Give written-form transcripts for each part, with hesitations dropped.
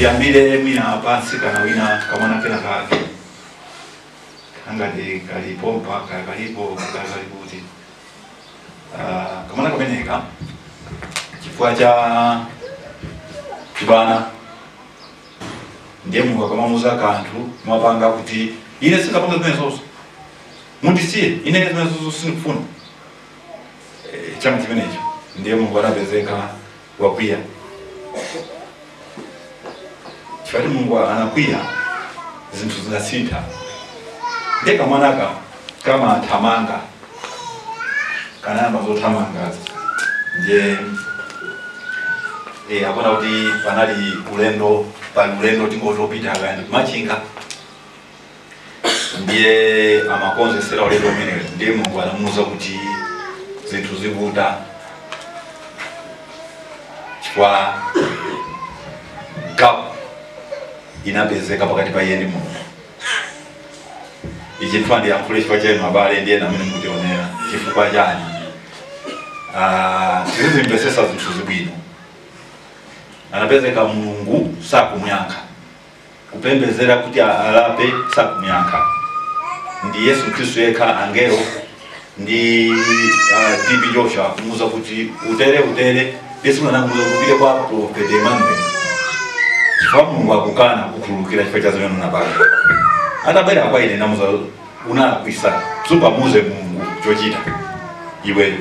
Diambile mina pansi kana wina kamana kena kake. Angadi kalipompa kalipo kalibuti. Kamana kameneka. Kifua cha kibana. Ndiye Mungu akamamuza kantu mwapanga kuti ine singapanga zimene zonse. Mundisiye ine zimene zonse sinifuna. Chama chimenecho ndiye Mungu anapezeka wakwiya. Chifati Mungu anakwiya zinthu zinasintha. Ndeka mwanaka kama tamanga kana mazothamanga ndiye akona kuti panali ulendo tingotopita kandi machinga ndiye amakonzesera ulendo umene ndiye Mungu anamuuza kuti zinthu zikuta chifukwa gap inapezeka pakati pa yeni Mungu. Ichi twandi yankhule chifukwa chenu abale ndiye namene mukutionera chifukwa chani. Tizizimbesesa zinthu zibwino. Anapezeka Mulungu sakumuyankha. Kupembezera kuti alape sakumuyankha. Ndi Yesu Kristu yekha angelo ndi Bibi Joshua kumuza kuti utere Yesu anamuza kupile kwa profeti Emmanuel. Chifukwa Mungu akukana kukhululukira chifukwa cha zimene unapanga. Atabera kwa ine namuza unakwisa supa muze Mungu chochita iwe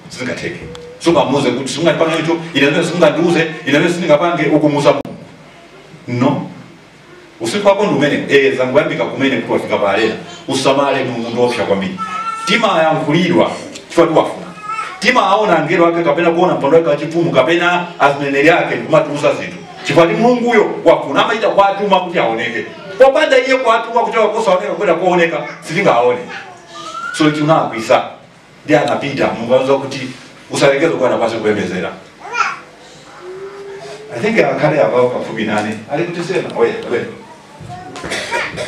singateke. Supa muze kuti singapanga icho ine singaduze ine singapange ukumuza Mungu. No. Usiku wako ndumene zangu yambika kumene kuti wafika pale usamale Mungu ndofya kwambiri. Tima yankulidwa chifukwa tuwafuna. Tima aona angelo wake kapena kuona mpando wake wachifumu kapena azineneri yake kumatuuza zinthu. Chifukwa Mungu huyo wafuna amaita kwa atuma kuti aoneke. Popanda iye kwa atuma kuti wakosa oneka kwenda kuoneka silinga aone. So tunakwisa ndiye anapita Mungu anza kuti usalegeze kwa nafasi kuembezera. I think akale abao kafubi nane alikutisema oye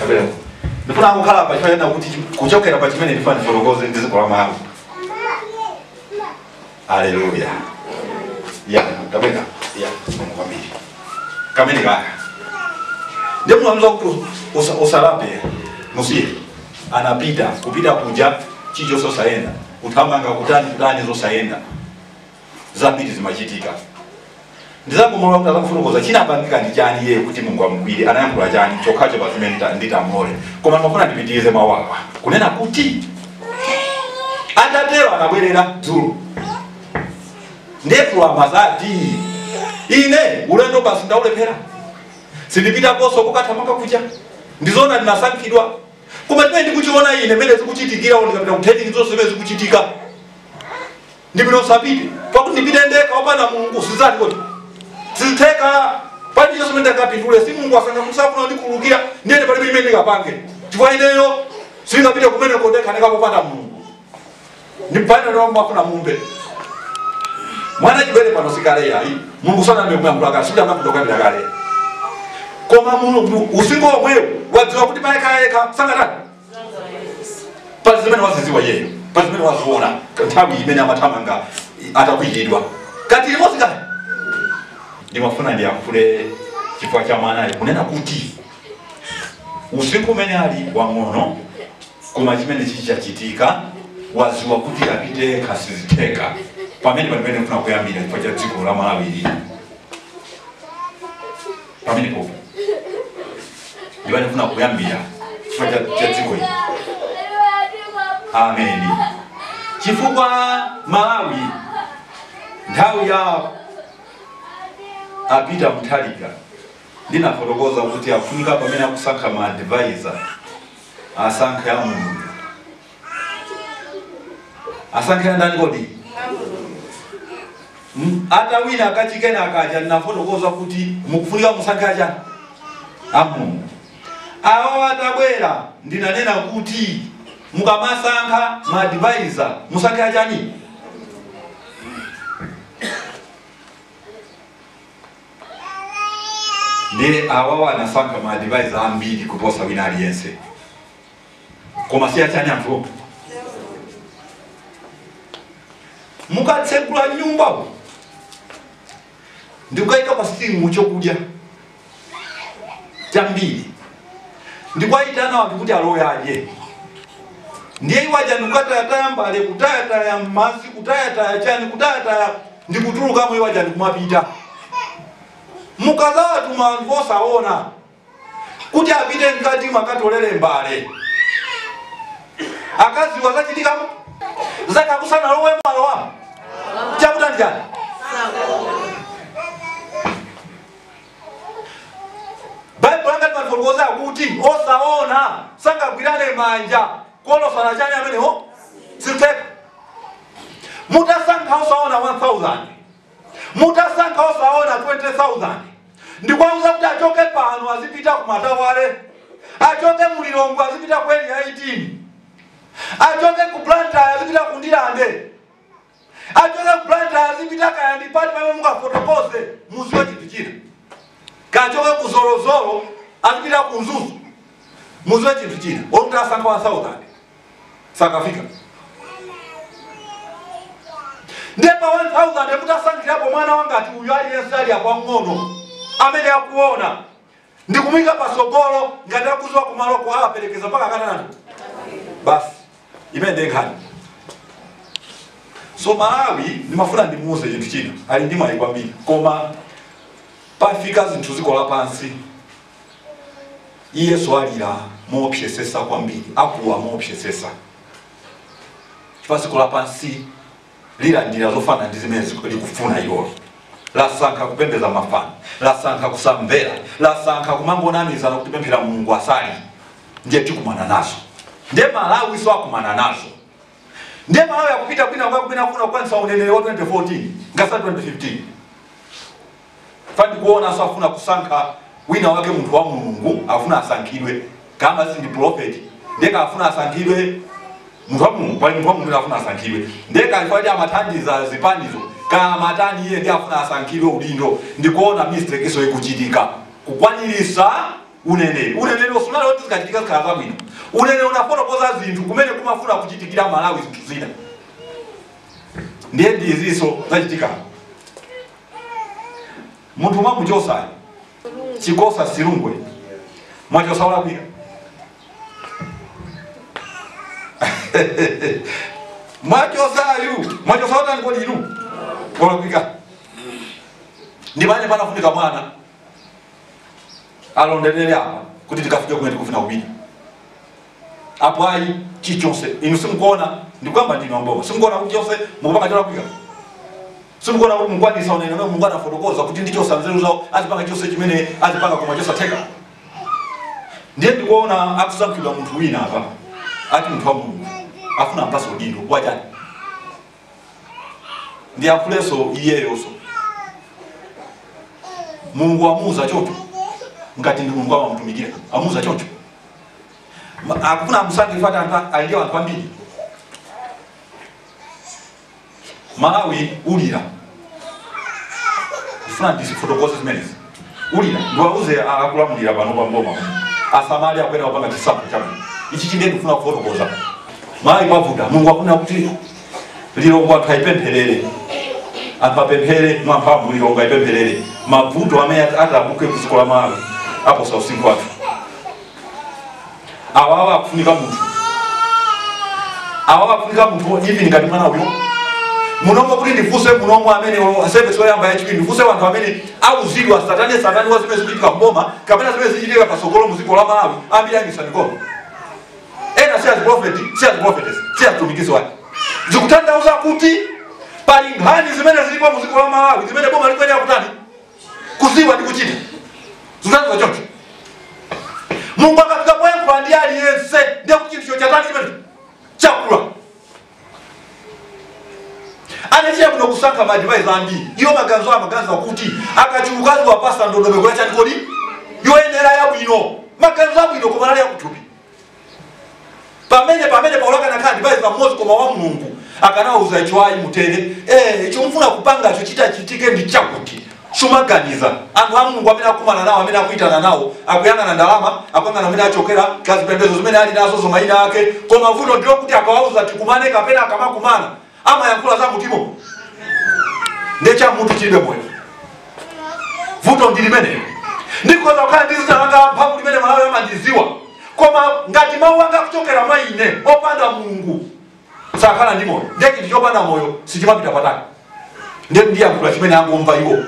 abele ndifuna kukhala pa chifanya kuti kuchokera pa chimene ndifana forogoze ndizikola mawu. Haleluya. Ya kabena ya Mungu kwambiri kamene kaka ndiye mwanzo kuti usalape musiye anapita kupita kuja chicho sosaenda uthamanga kutani zosaenda zabiri zimachitika. Ndizapo Mulungu kuti akafurukoza china apangika ndi chani yeye kuti Mungu amugwire anayankhula chani chokhacho pa zimene nditamole koma ndimafuna ndipitirize mawawa kunena kuti atatero anabwerera dzulo ndefu amazati ine ulendo basi ndaulephera sindipita koso kukathamanga kuja ndizona ndinasankhidwa koma ndimene ndikuchiona ine mene zikuchitikira ndikapita kutheti zonse zimene zikuchitika ndipita usapite pakuti ndipite ndekha opanda Mulungu sizati kuti sizitheka pati Yesu mende akapindule si Mulungu asanga musafuna ndikhululukira ndiyene palibe imene ndikapange chifukwa ineyo singapite kumene kondekha ndikapopanda Mulungu ndipanda ndo mafuna mumbe mwana chibere pano sikale yayi Mulungu sana amemwambula kasubira makutoka ndakale koma Mulungu usingo omweyo wadziwa kuti paeka sangatani pali zimene waziziwa yeye pali zimene waziona nthawi imene amathamanga atakwiyidwa kati limodzi kale ndimafuna ndiyankhule chifukwa cha mwanayo kunena kuti usiku umene ali wang'ono koma chimene chichachitika waziwa kuti apite kasizitheka pamene pamene ndifuna kuyambira chifukwa cha dziko la Malawi ili pamene popo ndipane ndifuna kuyambira chifukwa cha dziko ili. Amen. Chifukwa Malawi nthawi ya apita Mutharika ndinafotokoza kuti afunika pamene akusankha ma advisor asankha ya Mulungu. Asankha ndani kodi? Atawina akachikena akaja ndinafotokoza kuti mukufunika musankha chani? Amungu. Awo atabwera ndinanena kuti mukamasankha ma advisor musankha chani? Ndiye awawa anasankha ma advisor ambiri kuposa wina aliyense. Koma si achani anthu. Mukatsekula nyumba ndikukaika pasitini muchokudya chambiri ndikwaitana wantu kuti aloyaje ndiye iwaja ndikutayataya mbale kutayataya masi kutayataya chani kutayataya ndikutuluka mwe iwaja ndikumapita mukaza watu mantu osaona kuti apite nkati makatolere mbale akazi wazachitikamo zakakusana lowe mwalo wa chakuta njani Bible anga tmanfolgoza kuti osaona sanga gwirane manja kolo sana chani amene ho siteka mutasanka osaona 1000 mutasanka osaona 20000 ndikwauza kuti achoke pano azipita kumatawale achoke mulilongo azipita kweli ya 18 achoke kuplanta azipita kundilande achoke kuplanta azipita kaya ndipati pamwe munga fotokose muziwe chinthu china kachoke kuzorozoro azipita kunzuzu muziwe chinthu china olutasanka 1000 sakafika ndepa 1000 emutasankirapo mwana wangati uyu aliyense ali apa ng'ono amene akuona ndikumika pasogolo ngati akuzwa kumaloko aperekeza mpaka kanana basi imene nkhani so Malawi ndimafuna ndimuuze chinthu china ali ndi mwayi kwambiri koma pafika zinthu zikola pansi Yesu alira moopsesesa kwambiri akuwa moopsesesa chifasikola pansi lira ndira zofana ndi zimene zikufuna iwo lasanka kupembeza mafano lasanka kusamvera lasanka kumangonamiza nakutipemphera Mulungu asali ndiye tikumana nazo ndiye Malawi so akumana nazo ndiye Malawi akupita kwina kwakupina kuna kwanza unenere wa 2014 ngasa 2015 fandi kuona so afuna kusanka wina wake muntu wa Mulungu afuna asankidwe kama ndi prophet ndiye afuna asankidwe muntu wa Mulungu pali muntu wa Mulungu afuna asankidwe ndiye kalifanya amathandiza zipanizo kama tani iye ndiye afuna asankidwe udindo ndikuona mistake iso ikuchitika kukwanirisa unene osunala oti zikachitika zikalaza bwino unene unafotokoza zinthu kumene kumafuna kuchitikira Malawi zinthu zina ndiye ndiziso zachitika muntu mwamuchosa chikosa silungwe mwachosa wala kwika mwachosa wala nikoni inu wala kwika ndimane panafunika mwana alondelele hapa kuti tikafike kumene tikufuna kupita apo ayi chichonse inu simkuona ndikwamba ndinomboma simkuona kuti chonse mukupanga chola kwika simkuona kuti mukwanisa unene mwe Mulungu anafotokoza kuti ndichosa nzeru zawo azipanga chonse chimene azipanga koma chosa theka ndiye ndikuona akusankhidwa munthu wina apa ati munthu wa Mulungu afuna mpaso udindo wachani ndi akuleso iyeyonso Mulungu amuza choto ngati ndi Mulungu amamutumikira amuza chocho akufuna amusange fata anta aliwa anthu ambiri Malawi ulira ufuna ndisifotokoze zimenezi ulira ndiwauze akulamulira pano pa mboma asamali akwera kupanga chisapo chabe ichi chinde ndifuna kufotokoza Malawi pavuta Mulungu akuna kuti lilongo anthu ayipempherere anthu apemphere mwamphamvu lilongo ayipempherere mavuto amene atabuke kuzikola Malawi apo sausiku watu awawa akufunika muntu hivi ngati mwana uyo munombo kuti ndifuse munombo amene service yoyamba yachipi ndifuse wanthu amene auzidwa satani wa zimene zichitika mboma kapena zimene zichitika pasogolo muziko la Malawi ambirangisa ndikoma ena si as prophetess si as tumikisi wake zikutanthauza kuti pali nkhani zimene zilipo muziko la Malawi zimene boma likwenda kutani kuziwa ndi kuchita zikutanthauza choncho Mulungu akafika pwempo ndi aliyense ndiye kuti chinthu chatani chimene chakula anachiya kuno kusankha madivise ambiri iyo maganizo akuti akachulukazi wa pasta ndondomeko yachani kodi yoyenera yabwino maganizo abwino koma nali yakuthupi pamene paulaka nakhala divise pamodzi koma wa Mulungu akanauza chiwayi mutere icho mfuna kupangacho chitachitike ndi chakuti shumaganiza anthu a Mulungu amene akumana nawo amene akuitana nawo akuyang'ana ndalama akuyang'ana amene achokera kazipembedzo zimene ali nazo zomayina ake koma vuto ndiyo kuti akawauza tikumane kapena akamakumana amayankhula za mutimo ndecha munthu chilibe moyo vuto ndi limenelo ndikoza kukhala ndizitalanga mphamvu limene Malawi amandiziwa koma ngati mawu anga kuchokera mwa ine opanda Mulungu sakhala ndi moyo ndiye chinthu chopanda moyo sichimapita patali ndiye ndiyankhula chimene angomva iwo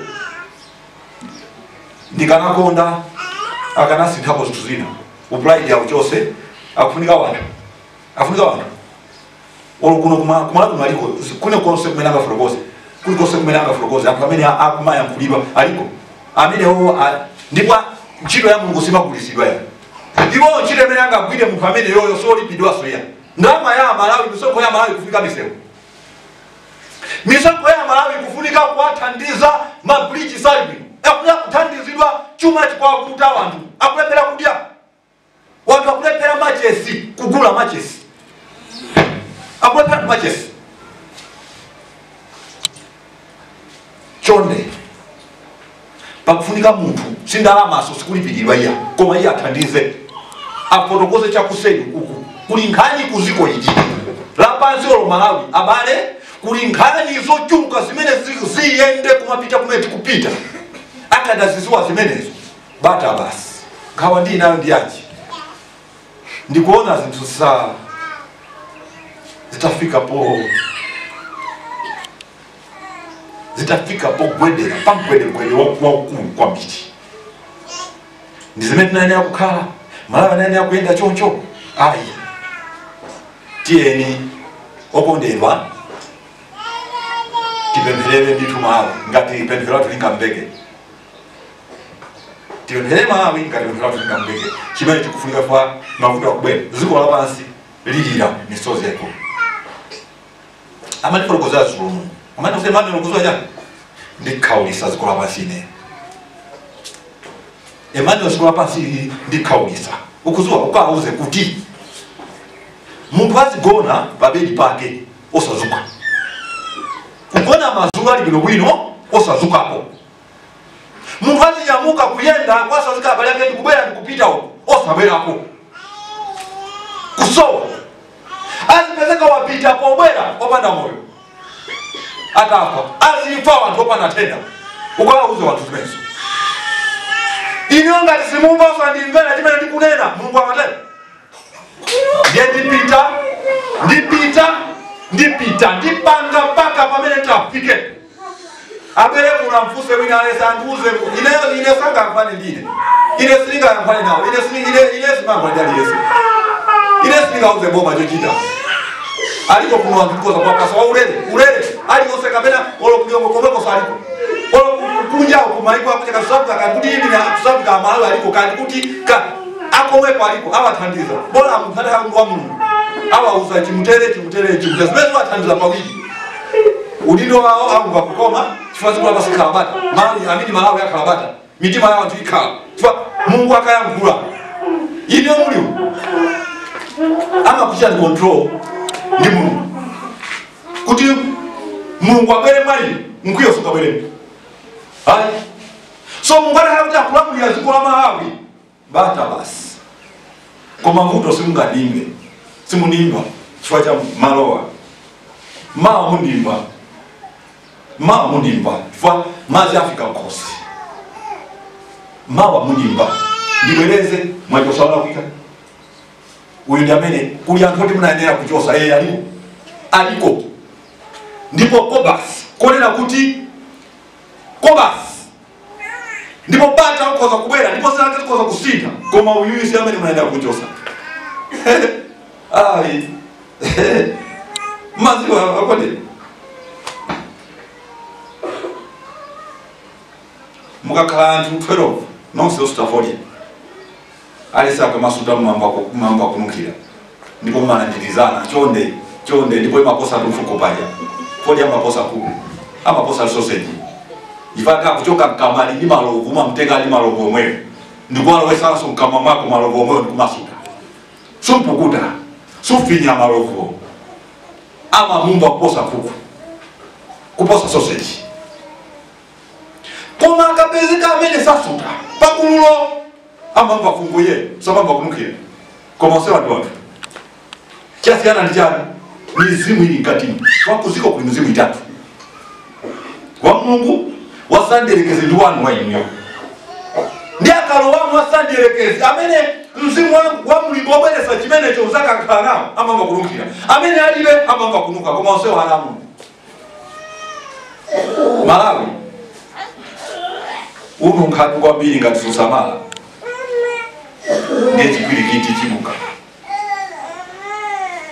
ndikanakonda akanasinthapo zinthu zina upride yawo chose akufunika wanthu olokuno kumalakuno aliko kune konse kumene angafotokoze kulikonse kumene angafotokoze anthu amene akumayankhulidwa aliko amenewo ndipo ntchito ya Mulungu simagulitsidwa ya iwo ntchito imene angagwire munthu amene yoyo solipidwaso ya ndalama ya Malawi misonkho ya Malawi kufika misewu misonkho ya Malawi kufunika kuwathandiza mabridge salving akuya kuthandizidwa chuma chikwakuta wanthu akulephera kudya wanthu akulephera machesi kugula machesi akulephera machesi chonde pakufunika munthu sindalamaso sikulipiridwa iya koma iye athandize afotokoze chakuseri uku kuli nkhani kuziko iji lapansi olo Malawi abale kuli nkhani zochuluka zimene ziyende kumapita kumene tikupita akadaziziwa zimenezo bata basi nkhawa ndi inayo ndiyachi ndikuona zinthu zitafika po gwedera pamgwedegwede waukulu kwambiri ndi zimene tinayenera kukhala Malawi anayenera kuyenda choncho ayi tiyeni okondedwa tipempherere ndithu Malawi ngati pemphero lathu lingambeke tipempherere Malawi ngati pemphero lathu lingambeke chimene chikufunika fa mavuto akubwera dziko lapansi lilira misozi yako amatifotokozera zulumu amati kusema mani lokuzwa jani ndikhaulisa dziko lapansi ine Emmanuel dziko lapansi ndikhaulisa ukuzwa ukauze kuti munthu azigona pabedi pake osazuka kugona mazulu ali bwino osazukapo munthu azinyamuka kuyenda kwasazika abale yake kubera ndikupita osabwerapo kusowa azipezeka wapita pobwera opanda moyo atafa azifa wanthu opanda tenda ukauze wanthu zimenezo inyo ngati simumva osandimvera chimene ndikunena Mulungu amatero ndipita ndipanga mpaka pamene tafike abere kuna mfuse wina alesa anduze ine sanga mfane ndine ine silinga mfane nawo ine simanga ndali Yesu ine silinga uze boma chochita aliko kuno wanthu koza kwa kaso ulele aliko sekapena olo kuyongo komeko saliko olo kunja kumaiko akuteka sabuka kuti ibi na sabuka Malawi aliko kandi kuti akomwepo aliko awathandiza bora muthatha wa Mulungu awauza chimutere zimezo athandiza pawili udindo wao anga kukoma chifukwa zikula pasikhalabata Malawi yakhalabata mitima ya wanthu ikhala chifukwa Mulungu akayankhula ine muliwo amakuchita control ndi Mulungu kuti Mulungu abwere mali mkwiyo sukabwere ayi so Mulungu kuti akulamulira dziko la Malawi bata basi koma vuto simungadimbe simunimba chifukwa cha malowa mawa mundimba chifukwa mazi afika mkosi mawa mundimba ndibwereze mwachosawala kuika uyu ndi amene kuli anthu oti munayenera kuchosa aliko ndipo kobasi konena kuti kobasi ndipo bata ukoza kubwera ndipo sinake zikoza kusintha koma uyu si amene munayenera kuchosa ayi maziwa akwade mukakhala anthu 12 nonse ositafolya alisaka masuta mamba kunukira ndipo mmanandirizana chonde ndipo imaposa mfuko paja folya maposa kulu amaposa sausage ifaka kuchoka mkamali ni malovu mamteka ni malovu omweyo ndikuwalo wesanso mkama mwako malovu omweyo ndikumasuta sumpukuta sufinya malovu ama mumba kuposa kuku kuposa sausage koma akapezeka amene sasuta pakululo ama mbafunguye sababu kunukira koma usewa ndi watu chasiyana ndi chani mizimu ili nkatini wakuziko kuli mizimu itatu wa Mulungu wasanderekeze ndi wanu wa inyo ndi akalowamu asandirekezi amene mzimu wa mulimbo obweresa chimene chonzaka akhalanawo amamva kulunkhira amene alibe amamva kunuka koma onsewo halamu Malawi uno nkhatu kwambiri ngati susamala ndiye chipwirikiti chibuka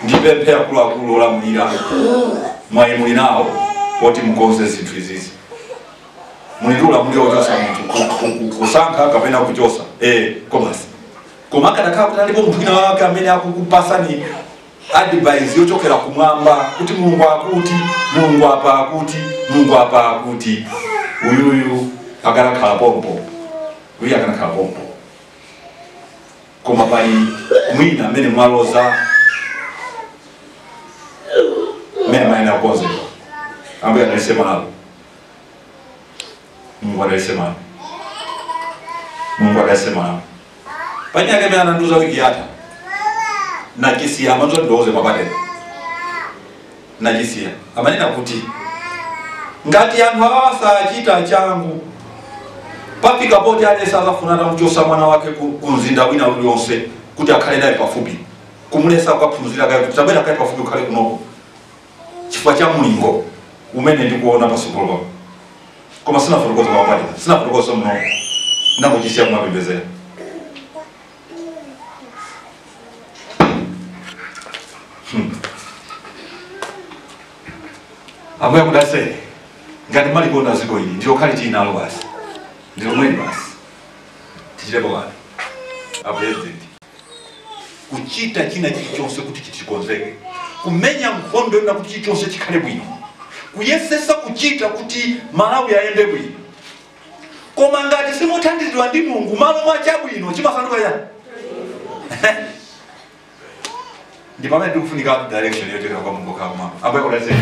ndipemphe akuluakulu olamulira mwayi muli nawo woti mukonze zinthu izizi mulitula muli ochosa munthu kusankha kapena kuchosa komasi koma kadakhala kuti alipo munthu wina wake amene akukupasani advice yochokera kumwamba kuti mulungu akuti mulungu apa akuti mulungu apa akuti uyuyu akanakhala pompo uyu akanakhala pompo koma pali mwina amene mwaloza mene maina koze ambaye anasema hapo Mungu anasema Mungu anasema panyake mena nduza wiki hata na kisia manzo ndoze mabade na kisia amanena kuti ngati anthu awasa achita changu papika poti alesa afunana mchosa mwana wake kunzinda wina ulionse kuti akhale naye pafupi kumulesa kwaphunzira kaye kuti tabera kaye pafupi ukhale kunoko chifukwa cha mulingo umene ndikuona pasukulu koma sina fotokoza kwa pale sina fotokoza mno ndakujisia kumapembezera ambaye kudase ngati mali kona ziko hili ndio kali tinalo basi ndio mwezi basi tijirebo gani president kuchita china chilichonse kuti chikonzeke kumenya mkondo na kuti chilichonse chikhale bwino kuyesesa kuchita kuti Malawi aende bwino koma ngati simuthandizidwa ndi Mulungu malo mwa chabwino chimasanduka ya ndi pamene ndikufunika direction yochokera kwa Mulungu kama ambaye kudase